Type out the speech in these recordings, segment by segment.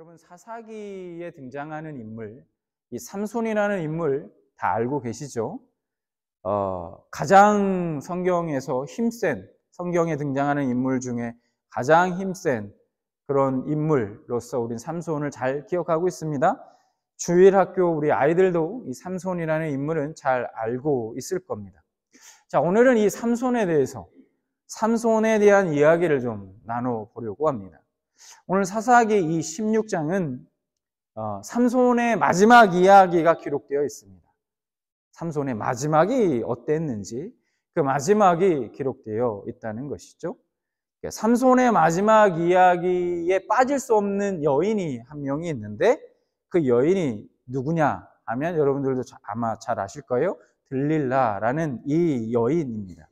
여러분 사사기에 등장하는 인물, 이 삼손이라는 인물 다 알고 계시죠? 가장 성경에서 힘센, 성경에 등장하는 인물 중에 가장 힘센 그런 인물로서 우린 삼손을 잘 기억하고 있습니다. 주일학교 우리 아이들도 이 삼손이라는 인물은 잘 알고 있을 겁니다. 자, 오늘은 이 삼손에 대해서, 삼손에 대한 이야기를 좀 나눠보려고 합니다. 오늘 사사기 이 16장은 삼손의 마지막 이야기가 기록되어 있습니다. 삼손의 마지막이 어땠는지 그 마지막이 기록되어 있다는 것이죠. 삼손의 마지막 이야기에 빠질 수 없는 여인이 한 명이 있는데 그 여인이 누구냐 하면 여러분들도 아마 잘 아실 거예요. 들릴라라는 이 여인입니다.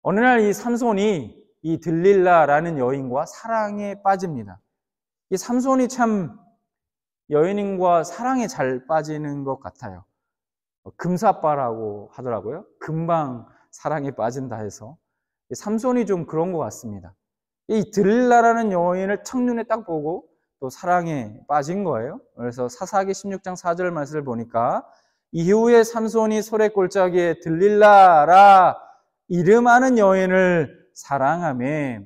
어느 날 이 삼손이 이 들릴라라는 여인과 사랑에 빠집니다. 이 삼손이 참 여인과 사랑에 잘 빠지는 것 같아요. 금사빠라고 하더라고요. 금방 사랑에 빠진다 해서. 삼손이 좀 그런 것 같습니다. 이 들릴라라는 여인을 첫눈에 딱 보고 또 사랑에 빠진 거예요. 그래서 사사기 16장 4절 말씀을 보니까 이후에 삼손이 소래골짜기에 들릴라라 이름하는 여인을 사랑하며,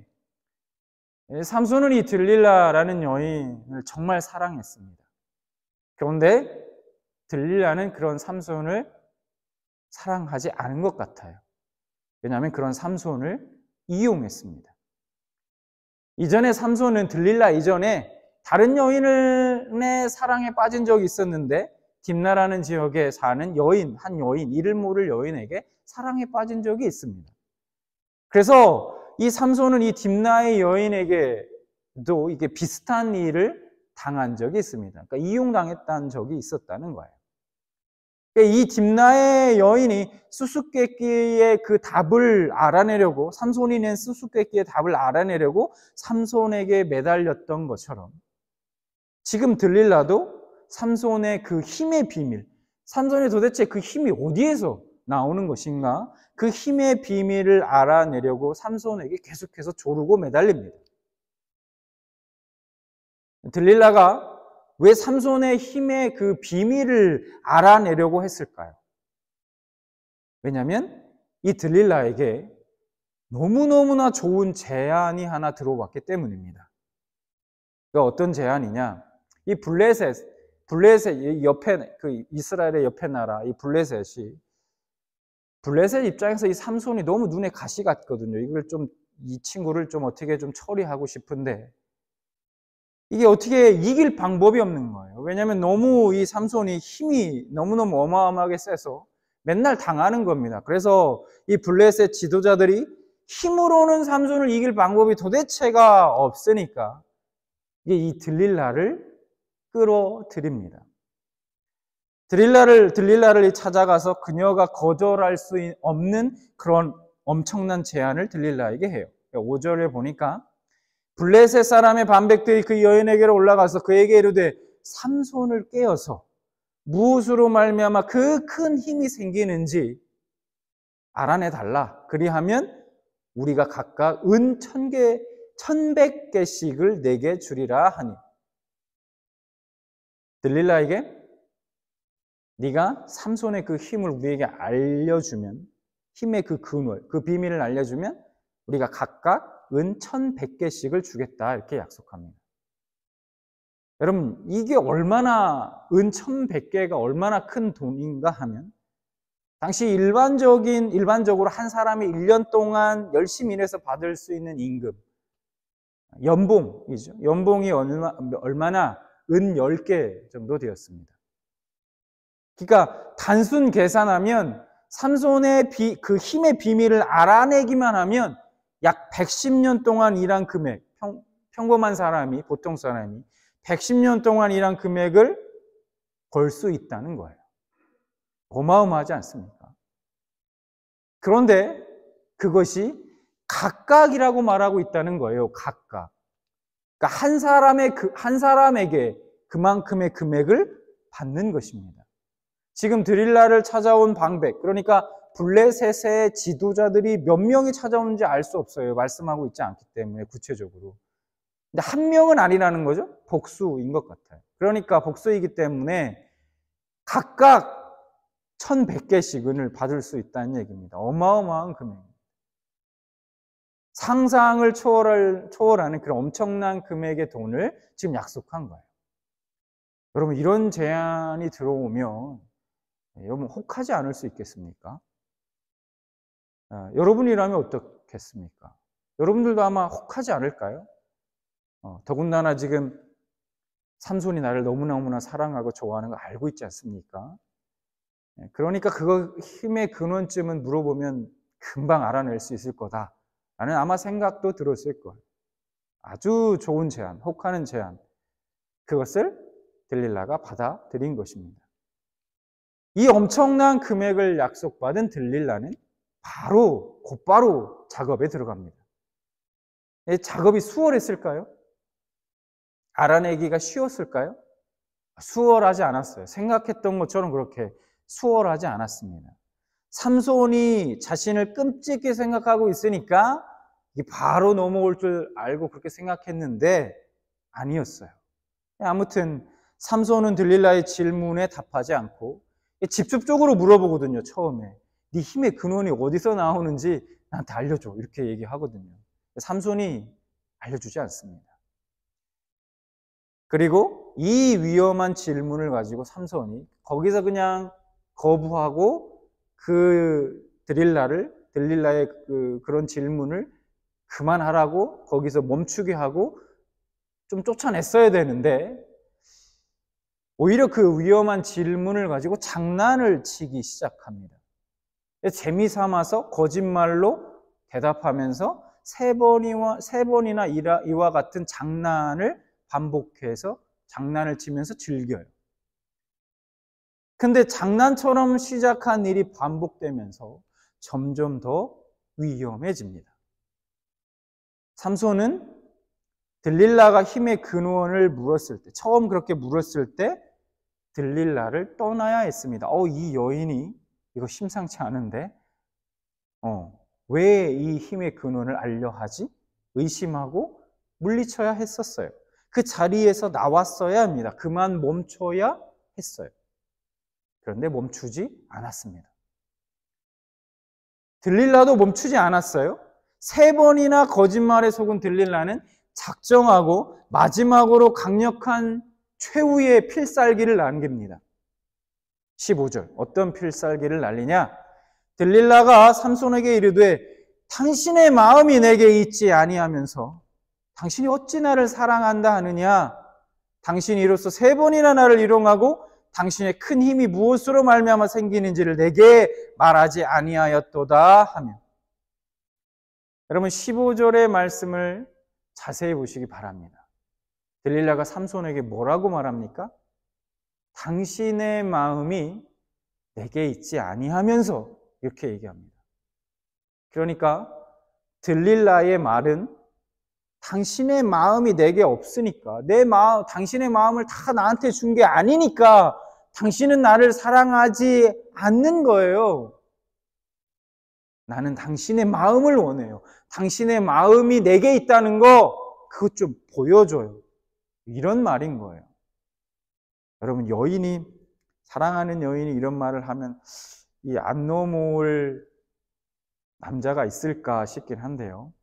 삼손은 이 들릴라라는 여인을 정말 사랑했습니다. 그런데 들릴라는 그런 삼손을 사랑하지 않은 것 같아요. 왜냐하면 그런 삼손을 이용했습니다. 이전에 삼손은 들릴라 이전에 다른 여인의 사랑에 빠진 적이 있었는데 딥나라는 지역에 사는 여인, 한 여인, 이를 모를 여인에게 사랑에 빠진 적이 있습니다. 그래서 이 삼손은 이 딥나의 여인에게도 이게 비슷한 일을 당한 적이 있습니다. 그러니까 이용당했다는 적이 있었다는 거예요. 이 딥나의 여인이 수수께끼의 그 답을 알아내려고, 삼손이 낸 수수께끼의 답을 알아내려고 삼손에게 매달렸던 것처럼 지금 들릴라도 삼손의 그 힘의 비밀, 삼손이 도대체 그 힘이 어디에서 나오는 것인가? 그 힘의 비밀을 알아내려고 삼손에게 계속해서 조르고 매달립니다. 들릴라가 왜 삼손의 힘의 그 비밀을 알아내려고 했을까요? 왜냐하면 이 들릴라에게 너무너무나 좋은 제안이 하나 들어왔기 때문입니다. 그러니까 어떤 제안이냐? 이 블레셋 옆에, 그 이스라엘의 옆에 나라, 이 블레셋 입장에서 이 삼손이 너무 눈에 가시 같거든요. 이 친구를 좀 어떻게 좀 처리하고 싶은데, 이게 어떻게 이길 방법이 없는 거예요. 왜냐하면 너무 이 삼손이 힘이 너무너무 어마어마하게 세서 맨날 당하는 겁니다. 그래서 이 블레셋 지도자들이 힘으로는 삼손을 이길 방법이 도대체가 없으니까 이 들릴라를 끌어들입니다. 들릴라를 찾아가서 그녀가 거절할 수 없는 그런 엄청난 제안을 들릴라에게 해요. 5절에 보니까 블레셋 사람의 반백들이 그 여인에게로 올라가서 그에게 이르되 삼손을 깨어서 무엇으로 말미암아 그 큰 힘이 생기는지 알아내달라. 그리하면 우리가 각각 은 1,100개씩을 내게 주리라 하니, 들릴라에게 네가 삼손의 그 힘을 우리에게 알려주면, 힘의 그 근원, 그 비밀을 알려주면 우리가 각각 은 1,100개씩을 주겠다 이렇게 약속합니다. 여러분, 이게 얼마나, 은 1,100개가 얼마나 큰 돈인가 하면 당시 일반적으로 한 사람이 1년 동안 열심히 일해서 받을 수 있는 임금, 연봉이죠. 연봉이 얼마나 은 10개 정도 되었습니다. 그러니까 단순 계산하면 삼손의 그 힘의 비밀을 알아내기만 하면 약 110년 동안 일한 금액, 평범한 사람이, 보통 사람이 110년 동안 일한 금액을 벌 수 있다는 거예요. 어마어마하지 않습니까? 그런데 그것이 각각이라고 말하고 있다는 거예요. 각각. 그러니까 한 사람에게 그만큼의 금액을 받는 것입니다. 지금 들릴라를 찾아온 방백, 그러니까 블레셋의 지도자들이 몇 명이 찾아오는지 알 수 없어요. 말씀하고 있지 않기 때문에 구체적으로. 근데 한 명은 아니라는 거죠. 복수인 것 같아요. 그러니까 복수이기 때문에 각각 1100개씩 은을 받을 수 있다는 얘기입니다. 어마어마한 금액입니다. 상상을 초월하는 그런 엄청난 금액의 돈을 지금 약속한 거예요. 여러분, 이런 제안이 들어오면 여러분 혹하지 않을 수 있겠습니까? 여러분이라면 어떻겠습니까? 여러분들도 아마 혹하지 않을까요? 더군다나 지금 삼손이 나를 너무너무나 사랑하고 좋아하는 거 알고 있지 않습니까? 그러니까 그거 힘의 근원쯤은 물어보면 금방 알아낼 수 있을 거다라는 아마 생각도 들었을 거예요. 아주 좋은 제안, 혹하는 제안, 그것을 들릴라가 받아들인 것입니다. 이 엄청난 금액을 약속받은 들릴라는 곧바로 작업에 들어갑니다. 작업이 수월했을까요? 알아내기가 쉬웠을까요? 수월하지 않았어요. 생각했던 것처럼 그렇게 수월하지 않았습니다. 삼손이 자신을 끔찍히 생각하고 있으니까 바로 넘어올 줄 알고 그렇게 생각했는데 아니었어요. 아무튼 삼손은 들릴라의 질문에 답하지 않고 직접적으로 물어보거든요. 처음에 네 힘의 근원이 어디서 나오는지 나한테 알려줘, 이렇게 얘기하거든요. 삼손이 알려주지 않습니다. 그리고 이 위험한 질문을 가지고 삼손이 거기서 그냥 거부하고 들릴라의 그런 질문을 그만하라고 거기서 멈추게 하고 좀 쫓아냈어야 되는데 오히려 그 위험한 질문을 가지고 장난을 치기 시작합니다. 재미삼아서 거짓말로 대답하면서 세 번이나 이와 같은 장난을 반복해서 장난을 치면서 즐겨요. 근데 장난처럼 시작한 일이 반복되면서 점점 더 위험해집니다. 삼손은 들릴라가 힘의 근원을 물었을 때, 처음 그렇게 물었을 때 들릴라를 떠나야 했습니다. 이 여인이 이거 심상치 않은데 왜 이 힘의 근원을 알려 하지? 의심하고 물리쳐야 했었어요. 그 자리에서 나왔어야 합니다. 그만 멈춰야 했어요. 그런데 멈추지 않았습니다. 들릴라도 멈추지 않았어요. 3번이나 거짓말에 속은 들릴라는 작정하고 마지막으로 강력한 최후의 필살기를 남깁니다. 15절 어떤 필살기를 날리냐? 들릴라가 삼손에게 이르되 당신의 마음이 내게 있지 아니하면서 당신이 어찌 나를 사랑한다 하느냐? 당신이 이로써 3번이나 나를 일용하고 당신의 큰 힘이 무엇으로 말미암아 생기는지를 내게 말하지 아니하였도다 하며. 여러분 15절의 말씀을 자세히 보시기 바랍니다. 들릴라가 삼손에게 뭐라고 말합니까? 당신의 마음이 내게 있지 아니하면서 이렇게 얘기합니다. 그러니까 들릴라의 말은 당신의 마음이 내게 없으니까, 당신의 마음을 다 나한테 준 게 아니니까 당신은 나를 사랑하지 않는 거예요. 나는 당신의 마음을 원해요. 당신의 마음이 내게 있다는 거 그것 좀 보여줘요. 이런 말인 거예요. 여러분 사랑하는 여인이 이런 말을 하면 이 안 넘어올 남자가 있을까 싶긴 한데요.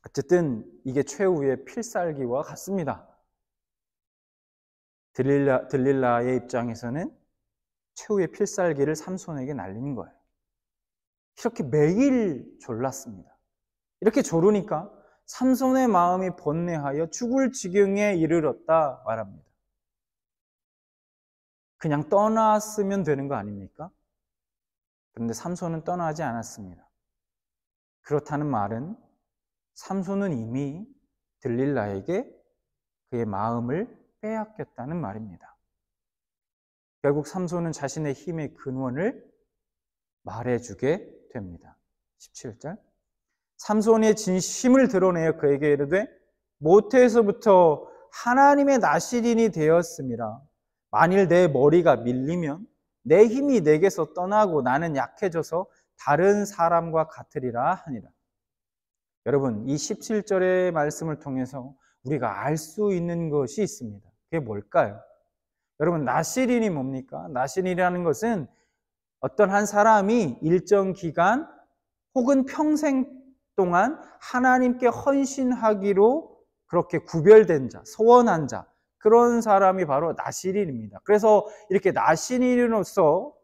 어쨌든 이게 최후의 필살기와 같습니다. 들릴라의 입장에서는 최후의 필살기를 삼손에게 날리는 거예요. 이렇게 매일 졸랐습니다. 이렇게 졸으니까 삼손의 마음이 번뇌하여 죽을 지경에 이르렀다 말합니다. 그냥 떠났으면 되는 거 아닙니까? 그런데 삼손은 떠나지 않았습니다. 그렇다는 말은 삼손은 이미 들릴라에게 그의 마음을 빼앗겼다는 말입니다. 결국 삼손은 자신의 힘의 근원을 말해주게 됩니다. 17절 삼손의 진심을 드러내어 그에게 이르되 모태에서부터 하나님의 나시린이 되었음이라. 만일 내 머리가 밀리면 내 힘이 내게서 떠나고 나는 약해져서 다른 사람과 같으리라 하니라. 여러분, 이 17절의 말씀을 통해서 우리가 알 수 있는 것이 있습니다. 그게 뭘까요? 여러분, 나실인이 뭡니까? 나실인이라는 것은 어떤 한 사람이 일정 기간 혹은 평생 동안 하나님께 헌신하기로 그렇게 구별된 자, 소원한 자, 그런 사람이 바로 나실인입니다. 그래서 이렇게 나실인으로서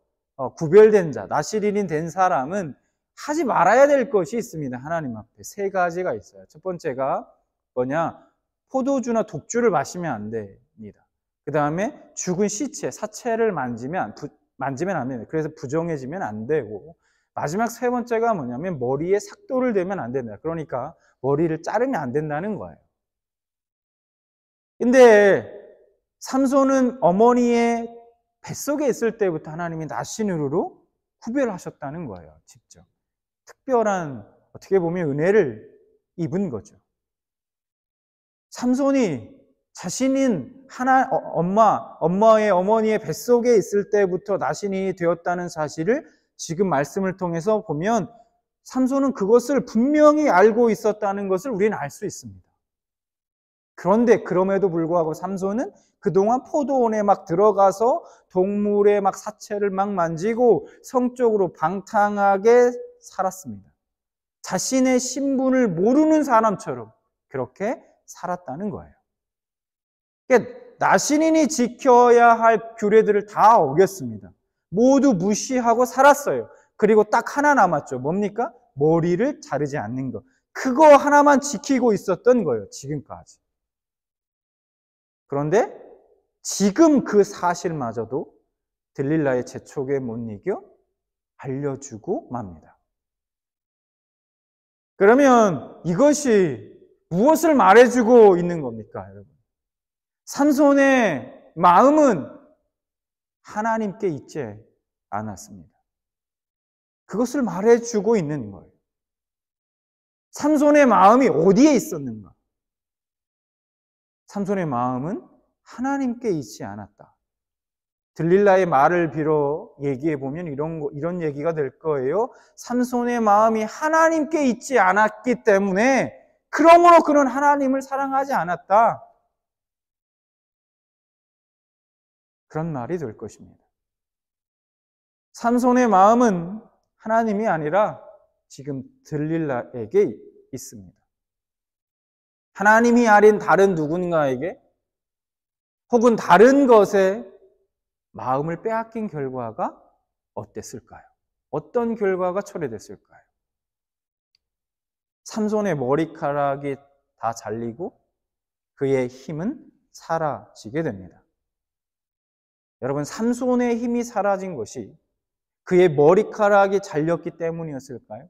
구별된 자, 나실인이 된 사람은 하지 말아야 될 것이 있습니다. 하나님 앞에 세 가지가 있어요. 첫 번째가 뭐냐? 포도주나 독주를 마시면 안 됩니다. 그 다음에 죽은 시체, 사체를 만지면 안 됩니다. 그래서 부정해지면 안 되고, 마지막 세 번째가 뭐냐면 머리에 삭도를 대면 안 된다. 그러니까 머리를 자르면 안 된다는 거예요. 근데 삼손은 어머니의 뱃속에 있을 때부터 하나님이 나신으로 구별하셨다는 거예요. 직접. 특별한, 어떻게 보면 은혜를 입은 거죠. 삼손이 자신인 엄마의 어머니의 뱃속에 있을 때부터 나신이 되었다는 사실을 지금 말씀을 통해서 보면 삼손은 그것을 분명히 알고 있었다는 것을 우리는 알 수 있습니다. 그런데 그럼에도 불구하고 삼손은 그동안 포도원에 막 들어가서 동물의 막 사체를 막 만지고 성적으로 방탕하게 살았습니다. 자신의 신분을 모르는 사람처럼 그렇게 살았다는 거예요. 그러니까 나신인이 지켜야 할 규례들을 다 어겼습니다. 모두 무시하고 살았어요. 그리고 딱 하나 남았죠. 뭡니까? 머리를 자르지 않는 것. 그거 하나만 지키고 있었던 거예요. 지금까지. 그런데 지금 그 사실마저도 들릴라의 재촉에 못 이겨 알려주고 맙니다. 그러면 이것이 무엇을 말해주고 있는 겁니까, 여러분? 삼손의 마음은 하나님께 있지 않았습니다. 그것을 말해주고 있는 거예요. 삼손의 마음이 어디에 있었는가? 삼손의 마음은 하나님께 있지 않았다. 들릴라의 말을 빌어 얘기해 보면 이런 얘기가 될 거예요. 삼손의 마음이 하나님께 있지 않았기 때문에 그러므로 그는 하나님을 사랑하지 않았다. 그런 말이 될 것입니다. 삼손의 마음은 하나님이 아니라 지금 들릴라에게 있습니다. 하나님이 아닌 다른 누군가에게 혹은 다른 것에 마음을 빼앗긴 결과가 어땠을까요? 어떤 결과가 초래됐을까요? 삼손의 머리카락이 다 잘리고 그의 힘은 사라지게 됩니다. 여러분, 삼손의 힘이 사라진 것이 그의 머리카락이 잘렸기 때문이었을까요?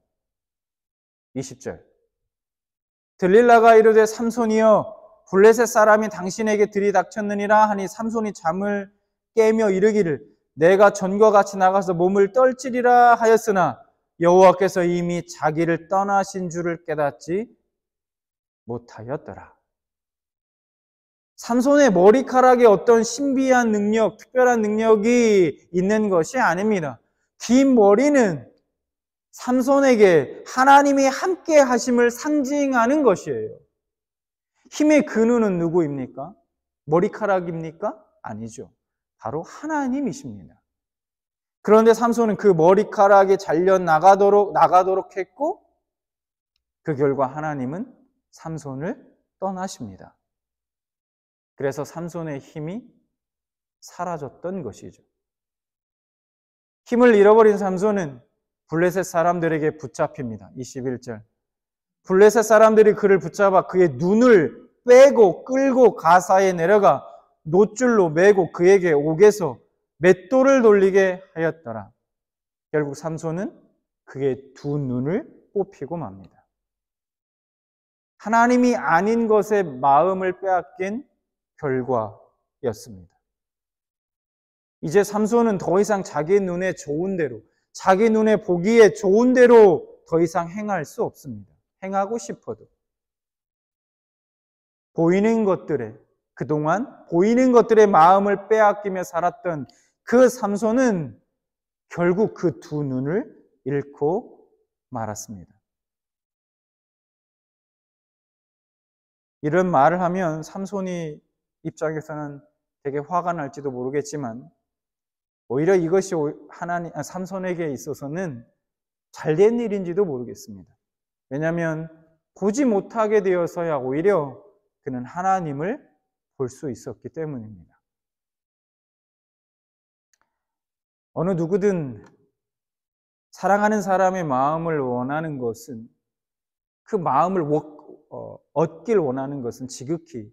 20절. 들릴라가 이르되 삼손이여 블레셋 사람이 당신에게 들이닥쳤느니라 하니 삼손이 잠을 깨며 이르기를 내가 전과 같이 나가서 몸을 떨치리라 하였으나 여호와께서 이미 자기를 떠나신 줄을 깨닫지 못하였더라. 삼손의 머리카락에 어떤 신비한 능력, 특별한 능력이 있는 것이 아닙니다. 긴 머리는 삼손에게 하나님이 함께 하심을 상징하는 것이에요. 힘의 근원은 누구입니까? 머리카락입니까? 아니죠. 바로 하나님이십니다. 그런데 삼손은 그 머리카락이 잘려 나가도록 했고 그 결과 하나님은 삼손을 떠나십니다. 그래서 삼손의 힘이 사라졌던 것이죠. 힘을 잃어버린 삼손은 블레셋 사람들에게 붙잡힙니다. 21절. 블레셋 사람들이 그를 붙잡아 그의 눈을 빼고 끌고 가사에 내려가 놋줄로 매고 그에게 옥에서 맷돌을 돌리게 하였더라. 결국 삼손은 그의 두 눈을 뽑히고 맙니다. 하나님이 아닌 것에 마음을 빼앗긴 결과였습니다. 이제 삼손은 더 이상 자기 눈에 좋은 대로, 자기 눈에 보기에 좋은 대로 더 이상 행할 수 없습니다. 행하고 싶어도. 그동안 보이는 것들에 마음을 빼앗기며 살았던 그 삼손은 결국 그 두 눈을 잃고 말았습니다. 이런 말을 하면 삼손이 입장에서는 되게 화가 날지도 모르겠지만 오히려 이것이 삼손에게 있어서는 잘된 일인지도 모르겠습니다. 왜냐하면 보지 못하게 되어서야 오히려 그는 하나님을 볼 수 있었기 때문입니다. 어느 누구든 사랑하는 사람의 마음을 원하는 것은 그 마음을 얻길 원하는 것은 지극히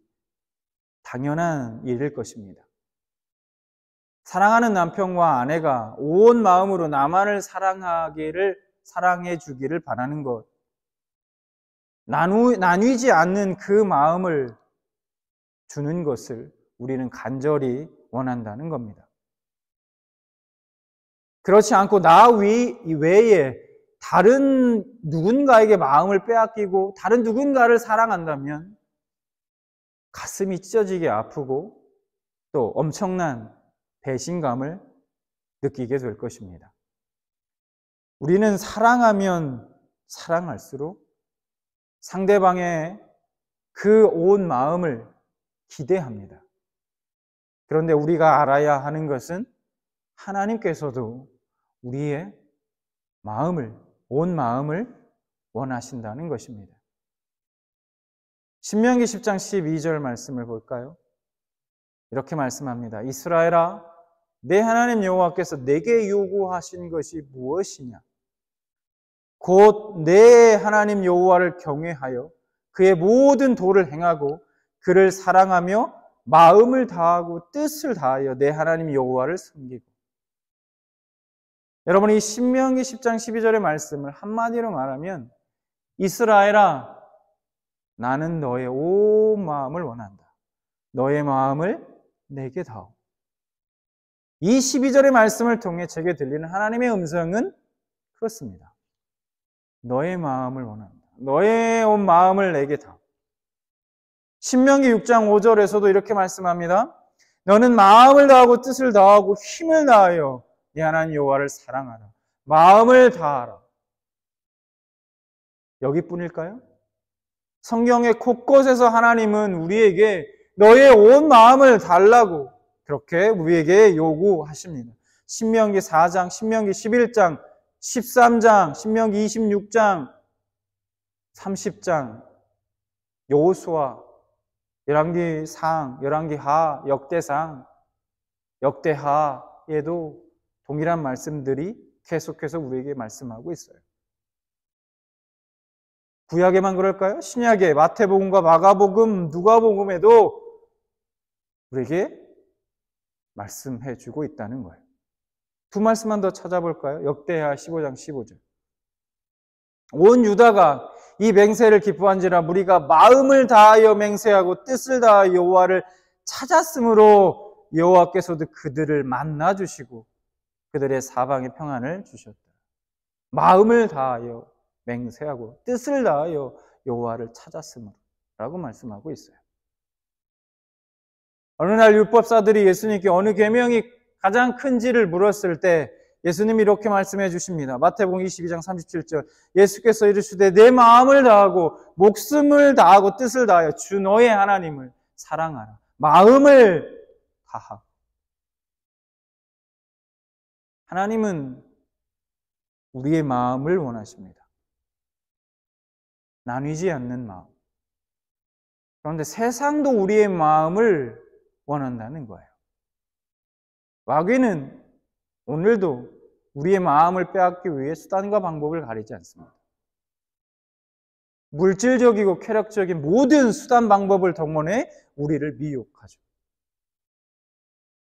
당연한 일일 것입니다. 사랑하는 남편과 아내가 온 마음으로 나만을 사랑해 주기를 바라는 것, 나뉘지 않는 그 마음을 주는 것을 우리는 간절히 원한다는 겁니다. 그렇지 않고 나 외에 다른 누군가에게 마음을 빼앗기고 다른 누군가를 사랑한다면 가슴이 찢어지게 아프고 또 엄청난 배신감을 느끼게 될 것입니다. 우리는 사랑하면 사랑할수록 상대방의 그 온 마음을 기대합니다. 그런데 우리가 알아야 하는 것은 하나님께서도 우리의 온 마음을 원하신다는 것입니다. 신명기 10장 12절 말씀을 볼까요? 이렇게 말씀합니다. 이스라엘아, 내 하나님 여호와께서 내게 요구하신 것이 무엇이냐? 곧 내 하나님 여호와를 경외하여 그의 모든 도를 행하고 그를 사랑하며 마음을 다하고 뜻을 다하여 내 하나님 여호와를 섬기고. 여러분, 이 신명기 10장 12절의 말씀을 한마디로 말하면 이스라엘아, 나는 너의 온 마음을 원한다. 너의 마음을 내게 다오. 이 12절의 말씀을 통해 제게 들리는 하나님의 음성은 그렇습니다. 너의 마음을 원한다. 너의 온 마음을 내게 다오. 신명기 6장 5절에서도 이렇게 말씀합니다. 너는 마음을 다하고 뜻을 다하고 힘을 다하여 네 하나님 여호와를 사랑하라. 마음을 다하라. 여기뿐일까요? 성경의 곳곳에서 하나님은 우리에게 너의 온 마음을 달라고 그렇게 우리에게 요구하십니다. 신명기 4장, 신명기 11장, 13장, 신명기 26장, 30장, 여호수아, 열왕기 상, 열왕기 하, 역대상, 역대하에도 동일한 말씀들이 계속해서 우리에게 말씀하고 있어요. 구약에만 그럴까요? 신약에 마태복음과 마가복음, 누가복음에도 우리에게 말씀해 주고 있다는 거예요. 두 말씀만 더 찾아볼까요? 역대하 15장 15절. 온 유다가 이 맹세를 기뻐한지라 무리가 마음을 다하여 맹세하고 뜻을 다하여 여호와를 찾았으므로 여호와께서도 그들을 만나 주시고 그들의 사방에 평안을 주셨다. 마음을 다하여 맹세하고 뜻을 다하여 여호와를 찾았으므로 라고 말씀하고 있어요. 어느 날 율법사들이 예수님께 어느 계명이 가장 큰지를 물었을 때 예수님이 이렇게 말씀해 주십니다. 마태복음 22장 37절. 예수께서 이르시되 내 마음을 다하고 목숨을 다하고 뜻을 다하여 주 너의 하나님을 사랑하라. 마음을 다하고. 하나님은 우리의 마음을 원하십니다. 나뉘지 않는 마음. 그런데 세상도 우리의 마음을 원한다는 거예요. 마귀는 오늘도 우리의 마음을 빼앗기 위해 수단과 방법을 가리지 않습니다. 물질적이고 쾌락적인 모든 수단 방법을 동원해 우리를 미혹하죠.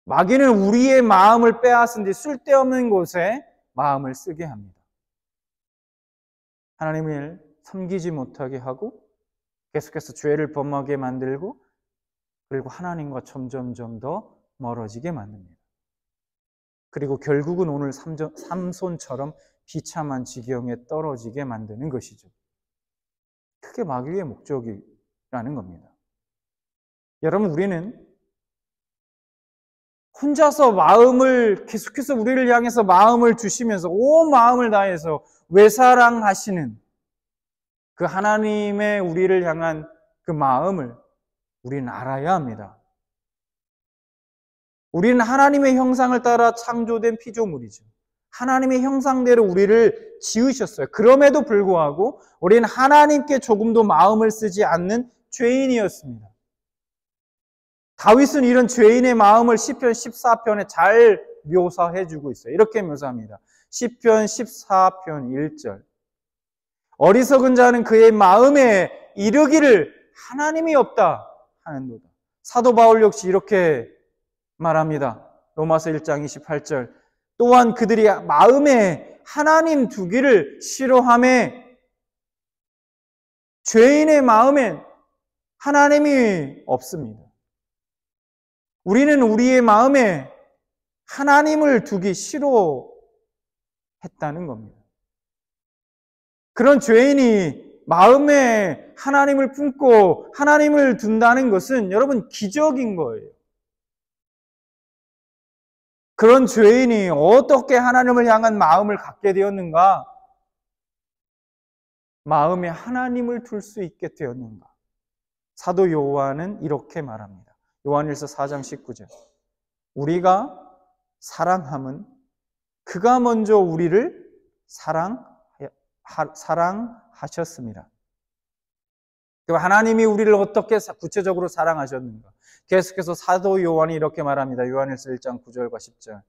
마귀는 우리의 마음을 빼앗은 뒤 쓸데없는 곳에 마음을 쓰게 합니다. 하나님을 섬기지 못하게 하고 계속해서 죄를 범하게 만들고 그리고 하나님과 점점점 더 멀어지게 만듭니다. 그리고 결국은 오늘 삼손처럼 비참한 지경에 떨어지게 만드는 것이죠. 그게 마귀의 목적이라는 겁니다. 여러분, 우리는 혼자서 마음을 계속해서 우리를 향해서 마음을 주시면서 온 마음을 다해서 외사랑하시는 그 하나님의 우리를 향한 그 마음을 우리는 알아야 합니다. 우리는 하나님의 형상을 따라 창조된 피조물이죠. 하나님의 형상대로 우리를 지으셨어요. 그럼에도 불구하고 우리는 하나님께 조금도 마음을 쓰지 않는 죄인이었습니다. 다윗은 이런 죄인의 마음을 시편 14편에 잘 묘사해주고 있어요. 이렇게 묘사합니다. 시편 14편 1절. 어리석은 자는 그의 마음에 이르기를 하나님이 없다 하는도다. 사도 바울 역시 이렇게 말합니다. 로마서 1장 28절. 또한 그들이 마음에 하나님 두기를 싫어하매 죄인의 마음엔 하나님이 없습니다. 우리는 우리의 마음에 하나님을 두기 싫어했다는 겁니다. 그런 죄인이 마음에 하나님을 품고 하나님을 둔다는 것은 여러분 기적인 거예요. 그런 죄인이 어떻게 하나님을 향한 마음을 갖게 되었는가? 마음에 하나님을 둘 수 있게 되었는가? 사도 요한은 이렇게 말합니다. 요한일서 4장 19절. 우리가 사랑함은 그가 먼저 우리를 사랑하셨습니다. 하나님이 우리를 어떻게 구체적으로 사랑하셨는가? 계속해서 사도 요한이 이렇게 말합니다. 요한일서 1장 9절과 10절.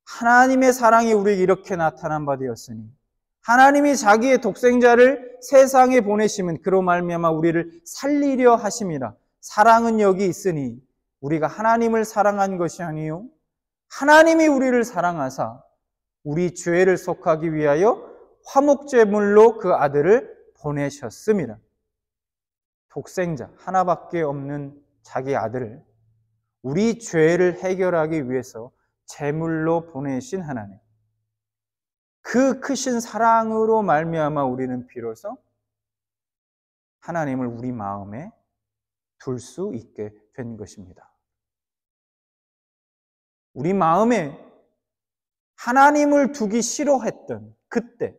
하나님의 사랑이 우리에게 이렇게 나타난 바 되었으니 하나님이 자기의 독생자를 세상에 보내심은 그로 말미암아 우리를 살리려 하심이라. 사랑은 여기 있으니 우리가 하나님을 사랑한 것이 아니요 하나님이 우리를 사랑하사 우리 죄를 속하기 위하여 화목제물로 그 아들을 보내셨습니다. 독생자 하나밖에 없는 자기 아들을 우리 죄를 해결하기 위해서 제물로 보내신 하나님. 그 크신 사랑으로 말미암아 우리는 비로소 하나님을 우리 마음에 둘 수 있게 된 것입니다. 우리 마음에 하나님을 두기 싫어했던 그때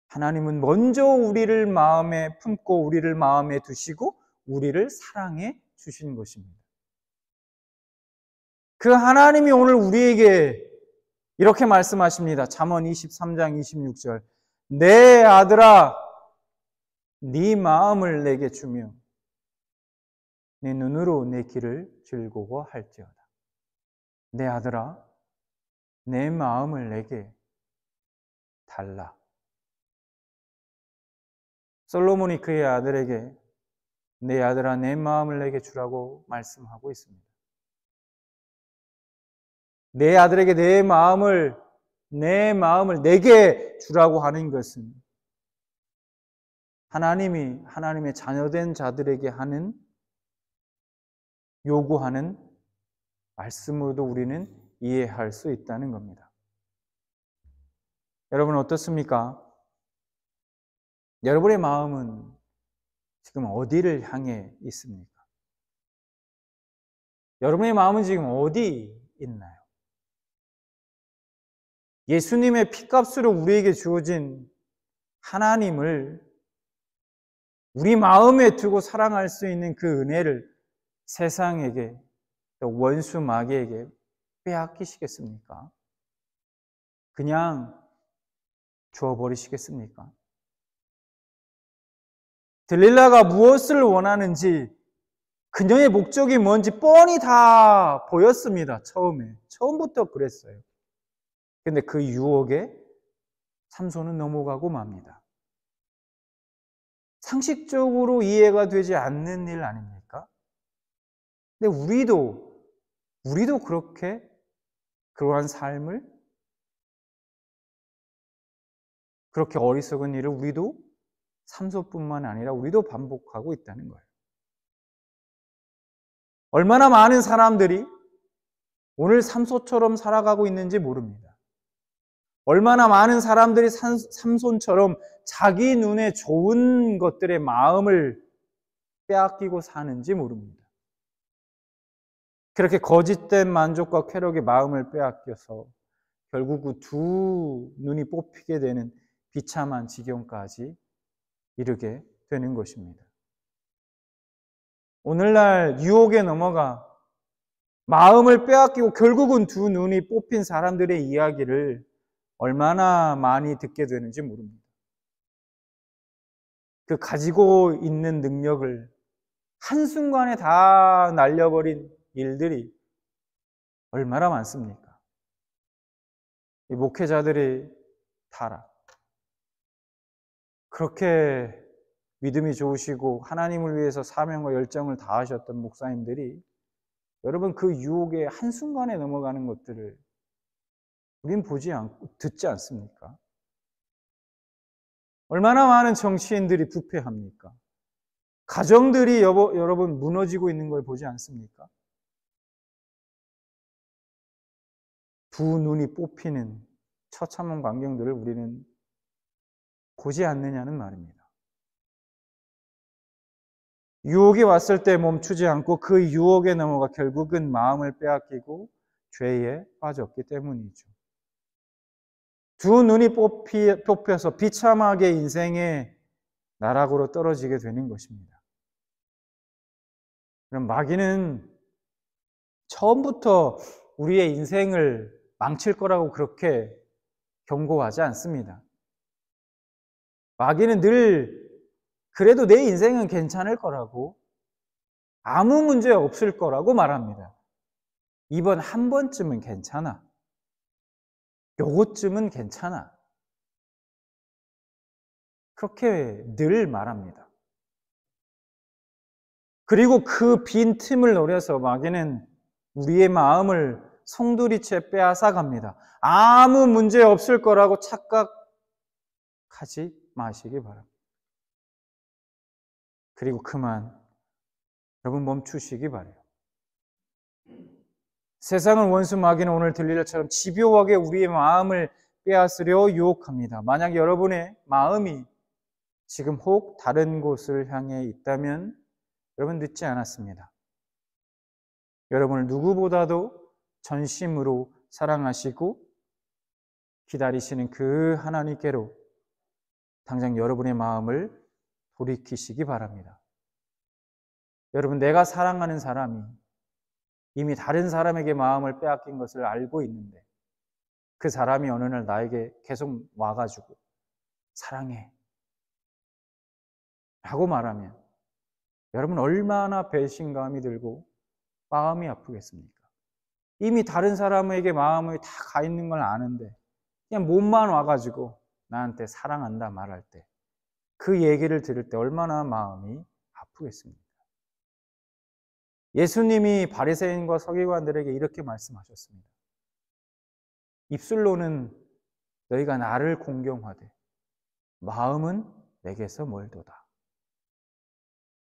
하나님은 먼저 우리를 마음에 품고 우리를 마음에 두시고 우리를 사랑해 주신 것입니다. 그 하나님이 오늘 우리에게 이렇게 말씀하십니다. 잠언 23장 26절. 내 아들아 네 마음을 내게 주며 내 눈으로 내 길을 즐거워할지어다. 내 아들아 내 마음을 내게 달라. 솔로몬이 그의 아들에게 내 아들아 내 마음을 내게 주라고 말씀하고 있습니다. 내 아들에게 내 마음을 내게 주라고 하는 것은 하나님이 하나님의 자녀된 자들에게 하는 요구하는 말씀으로도 우리는 이해할 수 있다는 겁니다. 여러분 어떻습니까? 여러분의 마음은 지금 어디를 향해 있습니까? 여러분의 마음은 지금 어디 있나요? 예수님의 피값으로 우리에게 주어진 하나님을 우리 마음에 두고 사랑할 수 있는 그 은혜를 세상에게 또 원수 마귀에게 빼앗기시겠습니까? 그냥 주어버리시겠습니까? 들릴라가 무엇을 원하는지 그녀의 목적이 뭔지 뻔히 다 보였습니다. 처음부터 그랬어요. 근데 그 유혹에 삼손은 넘어가고 맙니다. 상식적으로 이해가 되지 않는 일 아닙니까? 근데 우리도 그렇게 그러한 삶을 그렇게 어리석은 일을 우리도 삼손뿐만 아니라 우리도 반복하고 있다는 거예요. 얼마나 많은 사람들이 오늘 삼손처럼 살아가고 있는지 모릅니다. 얼마나 많은 사람들이 삼손처럼 자기 눈에 좋은 것들의 마음을 빼앗기고 사는지 모릅니다. 그렇게 거짓된 만족과 쾌락의 마음을 빼앗겨서 결국 그 두 눈이 뽑히게 되는 비참한 지경까지 이르게 되는 것입니다. 오늘날 유혹에 넘어가 마음을 빼앗기고 결국은 두 눈이 뽑힌 사람들의 이야기를 얼마나 많이 듣게 되는지 모릅니다. 그 가지고 있는 능력을 한순간에 다 날려버린 일들이 얼마나 많습니까? 이 목회자들의 타락. 그렇게 믿음이 좋으시고 하나님을 위해서 사명과 열정을 다하셨던 목사님들이 여러분 그 유혹에 한순간에 넘어가는 것들을 우린 보지 않고 듣지 않습니까? 얼마나 많은 정치인들이 부패합니까? 가정들이 여러분 무너지고 있는 걸 보지 않습니까? 두 눈이 뽑히는 처참한 광경들을 우리는 보지 않느냐는 말입니다. 유혹이 왔을 때 멈추지 않고 그 유혹에 넘어가 결국은 마음을 빼앗기고 죄에 빠졌기 때문이죠. 두 눈이 뽑혀서 비참하게 인생의 나락으로 떨어지게 되는 것입니다. 그럼 마귀는 처음부터 우리의 인생을 망칠 거라고 그렇게 경고하지 않습니다. 마귀는 늘 그래도 내 인생은 괜찮을 거라고, 아무 문제 없을 거라고 말합니다. 이번 한 번쯤은 괜찮아. 요것쯤은 괜찮아. 그렇게 늘 말합니다. 그리고 그 빈 틈을 노려서 마귀는 우리의 마음을 송두리째 빼앗아갑니다. 아무 문제 없을 거라고 착각하지 마시기 바랍니다. 그리고 그만 여러분 멈추시기 바라요. 세상은 원수 마귀는 오늘 들릴 것처럼 집요하게 우리의 마음을 빼앗으려 유혹합니다. 만약 여러분의 마음이 지금 혹 다른 곳을 향해 있다면 여러분 늦지 않았습니다. 여러분을 누구보다도 전심으로 사랑하시고 기다리시는 그 하나님께로 당장 여러분의 마음을 돌이키시기 바랍니다. 여러분, 내가 사랑하는 사람이 이미 다른 사람에게 마음을 빼앗긴 것을 알고 있는데 그 사람이 어느 날 나에게 계속 와가지고 사랑해 라고 말하면 여러분 얼마나 배신감이 들고 마음이 아프겠습니까? 이미 다른 사람에게 마음이 다 가 있는 걸 아는데 그냥 몸만 와가지고 나한테 사랑한다 말할 때 그 얘기를 들을 때 얼마나 마음이 아프겠습니까? 예수님이 바리새인과 서기관들에게 이렇게 말씀하셨습니다. 입술로는 너희가 나를 공경하되 마음은 내게서 멀도다.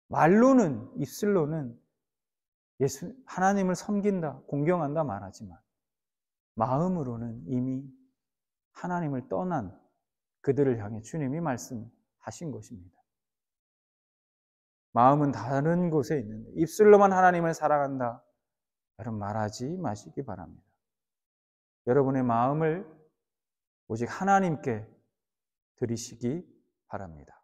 말로는, 입술로는 하나님을 섬긴다, 공경한다 말하지만 마음으로는 이미 하나님을 떠난 그들을 향해 주님이 말씀하신 것입니다. 마음은 다른 곳에 있는데 입술로만 하나님을 사랑한다, 여러분 말하지 마시기 바랍니다. 여러분의 마음을 오직 하나님께 드리시기 바랍니다.